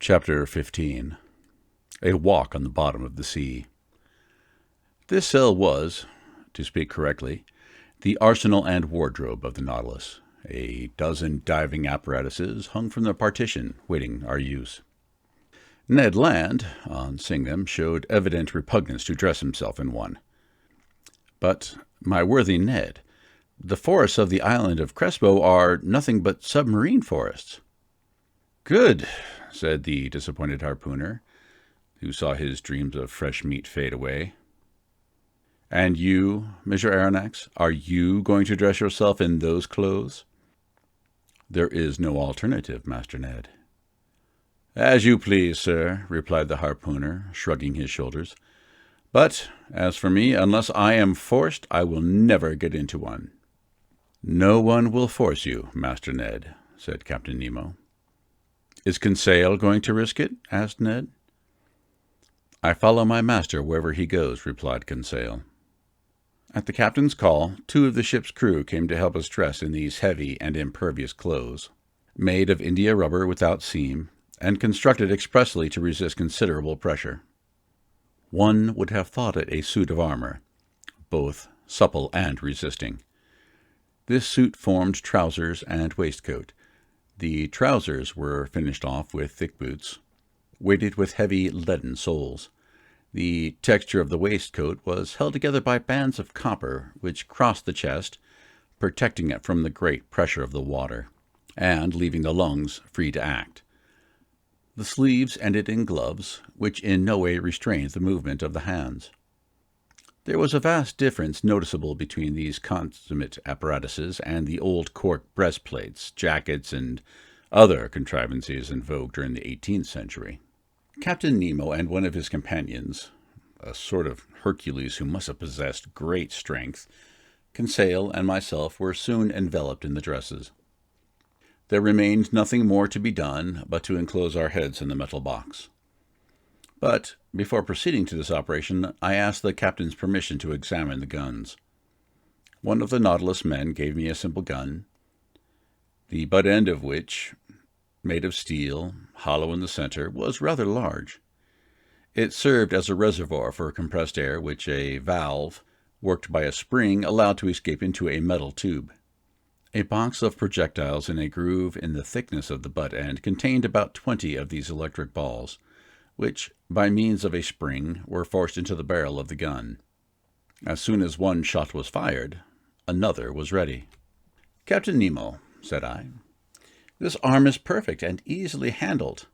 Chapter 15. A Walk on the Bottom of the Sea. This cell was, to speak correctly, the arsenal and wardrobe of the Nautilus. A dozen diving apparatuses hung from the partition, waiting our use. Ned Land, on seeing them, showed evident repugnance to dress himself in one. But, my worthy Ned, the forests of the island of Crespo are nothing but submarine forests. Good, said the disappointed harpooner, who saw his dreams of fresh meat fade away. And you, Monsieur Aronnax, are you going to dress yourself in those clothes? There is no alternative, Master Ned. As you please, sir, replied the harpooner, shrugging his shoulders. But, as for me, unless I am forced, I will never get into one. No one will force you, Master Ned, said Captain Nemo. Is Conseil going to risk it? Asked Ned. I follow my master wherever he goes, replied Conseil. At the captain's call, 2 of the ship's crew came to help us dress in these heavy and impervious clothes, made of India rubber without seam, and constructed expressly to resist considerable pressure. One would have thought it a suit of armor, both supple and resisting. This suit formed trousers and waistcoat. The trousers were finished off with thick boots, weighted with heavy leaden soles. The texture of the waistcoat was held together by bands of copper which crossed the chest, protecting it from the great pressure of the water, and leaving the lungs free to act. The sleeves ended in gloves, which in no way restrained the movement of the hands. There was a vast difference noticeable between these consummate apparatuses and the old cork breastplates, jackets, and other contrivances in vogue during the 18th century. Captain Nemo and one of his companions, a sort of Hercules who must have possessed great strength, Conseil and myself were soon enveloped in the dresses. There remained nothing more to be done but to enclose our heads in the metal box. But, before proceeding to this operation, I asked the captain's permission to examine the guns. One of the Nautilus men gave me a simple gun, the butt end of which, made of steel, hollow in the center, was rather large. It served as a reservoir for compressed air which a valve, worked by a spring, allowed to escape into a metal tube. A box of projectiles in a groove in the thickness of the butt end contained about 20 of these electric balls, which, by means of a spring, were forced into the barrel of the gun. As soon as one shot was fired, another was ready. Captain Nemo, said I, this arm is perfect and easily handled.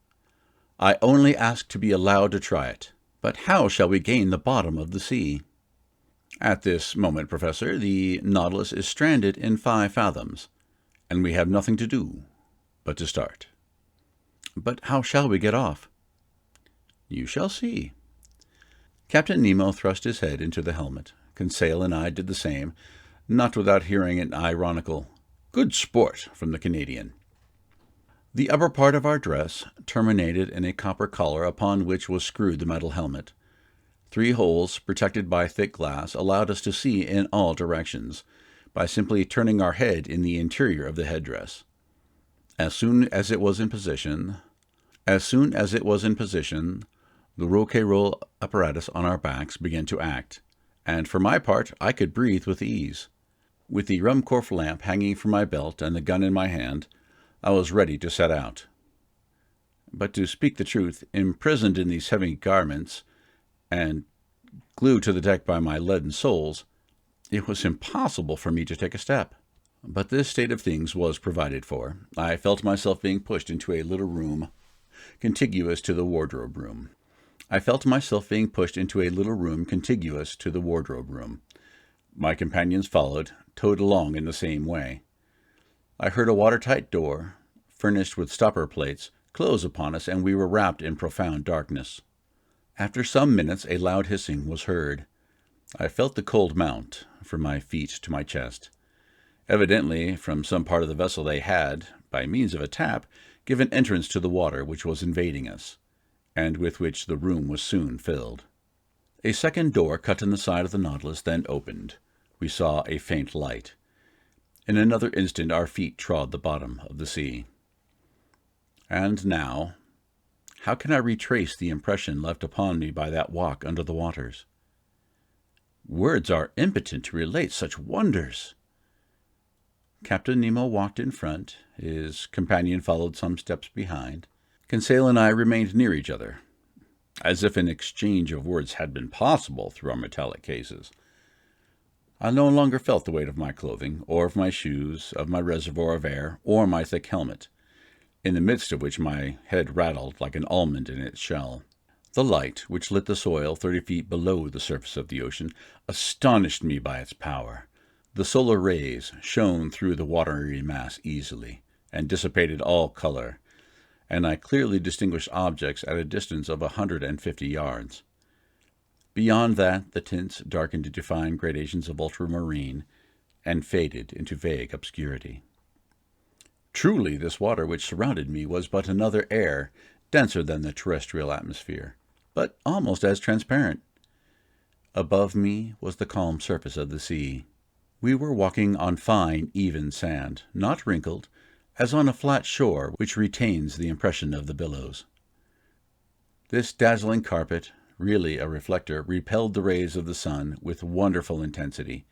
I only ask to be allowed to try it. But how shall we gain the bottom of the sea? At this moment, Professor, the Nautilus is stranded in 5 fathoms, and we have nothing to do but to start. But how shall we get off? You shall see. Captain Nemo thrust his head into the helmet. Conseil and I did the same, not without hearing an ironical, "Good sport," from the Canadian. The upper part of our dress terminated in a copper collar upon which was screwed the metal helmet. 3 holes, protected by thick glass, allowed us to see in all directions, by simply turning our head in the interior of the headdress. As soon as it was in position, the Rouquayrol apparatus on our backs began to act, and for my part I could breathe with ease. With the Ruhmkorff lamp hanging from my belt and the gun in my hand, I was ready to set out. But to speak the truth, imprisoned in these heavy garments, and glued to the deck by my leaden soles, it was impossible for me to take a step. But this state of things was provided for. I felt myself being pushed into a little room contiguous to the wardrobe room. My companions followed, towed along in the same way. I heard a watertight door, furnished with stopper plates, close upon us, and we were wrapped in profound darkness. After some minutes a loud hissing was heard. I felt the cold mount from my feet to my chest. Evidently, from some part of the vessel they had, by means of a tap, given entrance to the water which was invading us, and with which the room was soon filled. A second door cut in the side of the Nautilus then opened. We saw a faint light. In another instant our feet trod the bottom of the sea. And now, How can I retrace the impression left upon me by that walk under the waters? Words are impotent to relate such wonders. Captain Nemo walked in front. His companion followed some steps behind. Conseil and I remained near each other, as if an exchange of words had been possible through our metallic cases. I no longer felt the weight of my clothing, or of my shoes, of my reservoir of air, or my thick helmet, in the midst of which my head rattled like an almond in its shell. The light, which lit the soil 30 feet below the surface of the ocean, astonished me by its power. The solar rays shone through the watery mass easily, and dissipated all color, and I clearly distinguished objects at a distance of 150 yards. Beyond that, the tints darkened into fine gradations of ultramarine, and faded into vague obscurity. Truly, this water which surrounded me was but another air, denser than the terrestrial atmosphere, but almost as transparent. Above me was the calm surface of the sea. We were walking on fine, even sand, not wrinkled, as on a flat shore which retains the impression of the billows. This dazzling carpet, really a reflector, repelled the rays of the sun with wonderful intensity,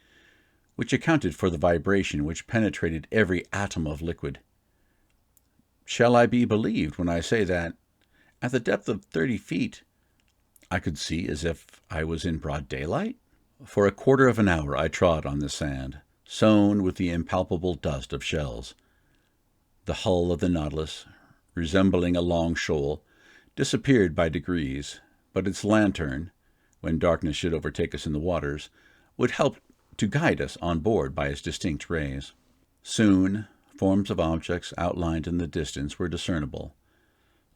which accounted for the vibration which penetrated every atom of liquid. Shall I be believed when I say that, at the depth of 30 feet, I could see as if I was in broad daylight? For a quarter of an hour I trod on the sand, sown with the impalpable dust of shells. The hull of the Nautilus, resembling a long shoal, disappeared by degrees, but its lantern, when darkness should overtake us in the waters, would help to guide us on board by its distinct rays. Soon, forms of objects outlined in the distance were discernible.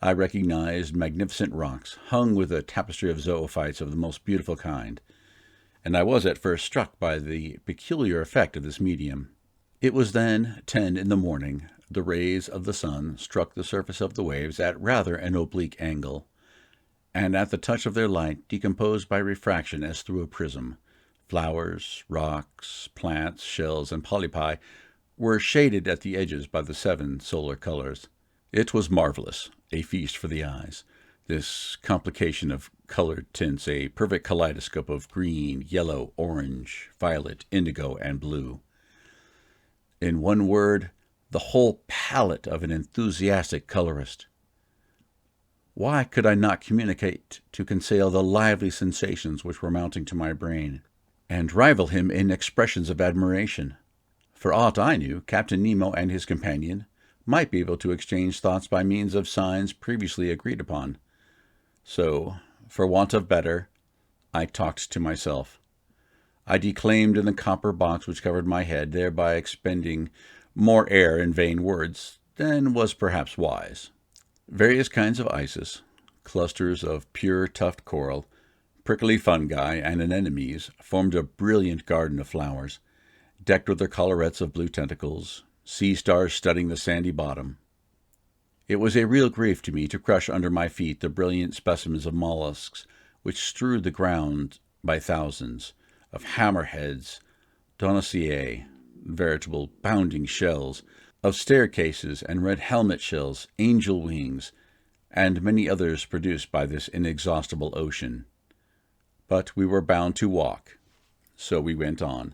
I recognized magnificent rocks, hung with a tapestry of zoophytes of the most beautiful kind, and I was at first struck by the peculiar effect of this medium. It was then 10 in the morning. The rays of the sun struck the surface of the waves at rather an oblique angle, and at the touch of their light decomposed by refraction as through a prism. Flowers, rocks, plants, shells, and polypi were shaded at the edges by the 7 solar colors. It was marvelous, a feast for the eyes, this complication of colored tints, a perfect kaleidoscope of green, yellow, orange, violet, indigo, and blue. In one word, the whole palette of an enthusiastic colorist. Why could I not communicate to Conseil the lively sensations which were mounting to my brain, and rival him in expressions of admiration? For aught I knew, Captain Nemo and his companion might be able to exchange thoughts by means of signs previously agreed upon. So, for want of better, I talked to myself. I declaimed in the copper box which covered my head, thereby expending more air in vain words than was perhaps wise. Various kinds of isis, clusters of pure tufted coral, prickly fungi, and anemones formed a brilliant garden of flowers, decked with their collarets of blue tentacles, sea stars studding the sandy bottom. It was a real grief to me to crush under my feet the brilliant specimens of mollusks which strewed the ground by thousands, of hammerheads, donaceae, veritable bounding shells, of staircases and red helmet shells, angel wings, and many others produced by this inexhaustible ocean. But we were bound to walk, so we went on,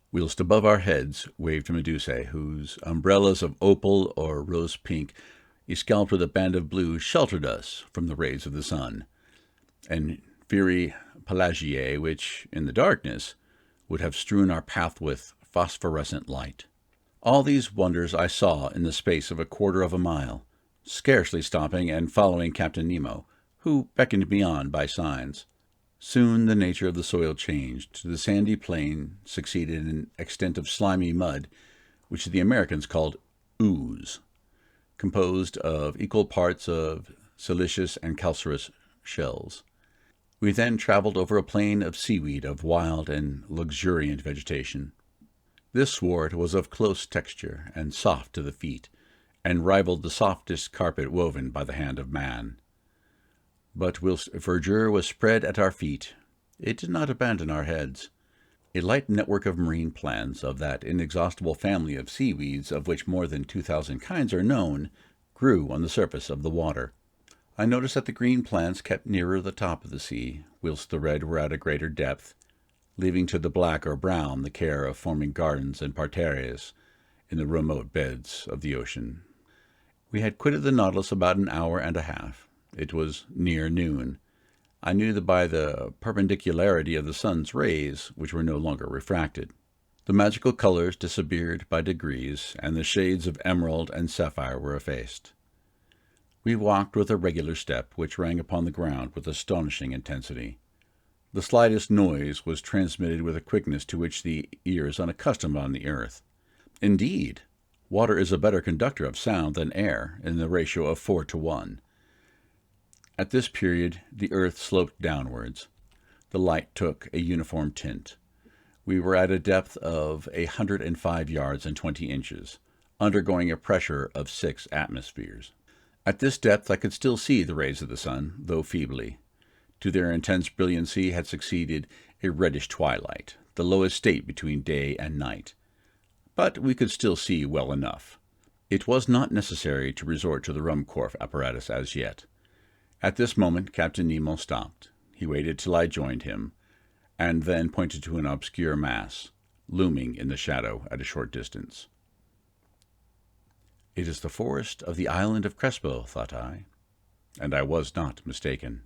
whilst above our heads waved medusae, whose umbrellas of opal or rose-pink, escalped with a band of blue, sheltered us from the rays of the sun, and Phyrae Pelagiae, which, in the darkness, would have strewn our path with phosphorescent light. All these wonders I saw in the space of a quarter of a mile, scarcely stopping and following Captain Nemo, who beckoned me on by signs. Soon the nature of the soil changed. The sandy plain succeeded an extent of slimy mud, which the Americans called ooze, composed of equal parts of siliceous and calcareous shells. We then traveled over a plain of seaweed of wild and luxuriant vegetation. This sward was of close texture and soft to the feet, and rivaled the softest carpet woven by the hand of man. But whilst verdure was spread at our feet, it did not abandon our heads. A light network of marine plants, of that inexhaustible family of seaweeds of which more than 2,000 kinds are known, grew on the surface of the water. I noticed that the green plants kept nearer the top of the sea, whilst the red were at a greater depth, leaving to the black or brown the care of forming gardens and parterres in the remote beds of the ocean. We had quitted the Nautilus about an hour and a half. It was near noon. I knew that by the perpendicularity of the sun's rays, which were no longer refracted. The magical colors disappeared by degrees, and the shades of emerald and sapphire were effaced. We walked with a regular step, which rang upon the ground with astonishing intensity. The slightest noise was transmitted with a quickness to which the ear is unaccustomed on the earth. Indeed, water is a better conductor of sound than air, in the ratio of 4 to 1. At this period the earth sloped downwards. The light took a uniform tint. We were at a depth of 105 yards and 20 inches, undergoing a pressure of 6 atmospheres. At this depth I could still see the rays of the sun, though feebly. To their intense brilliancy had succeeded a reddish twilight, the lowest state between day and night. But we could still see well enough. It was not necessary to resort to the Ruhmkorff apparatus as yet. At this moment Captain Nemo stopped. He waited till I joined him, and then pointed to an obscure mass, looming in the shadow at a short distance. "It is the forest of the island of Crespo," thought I, and I was not mistaken.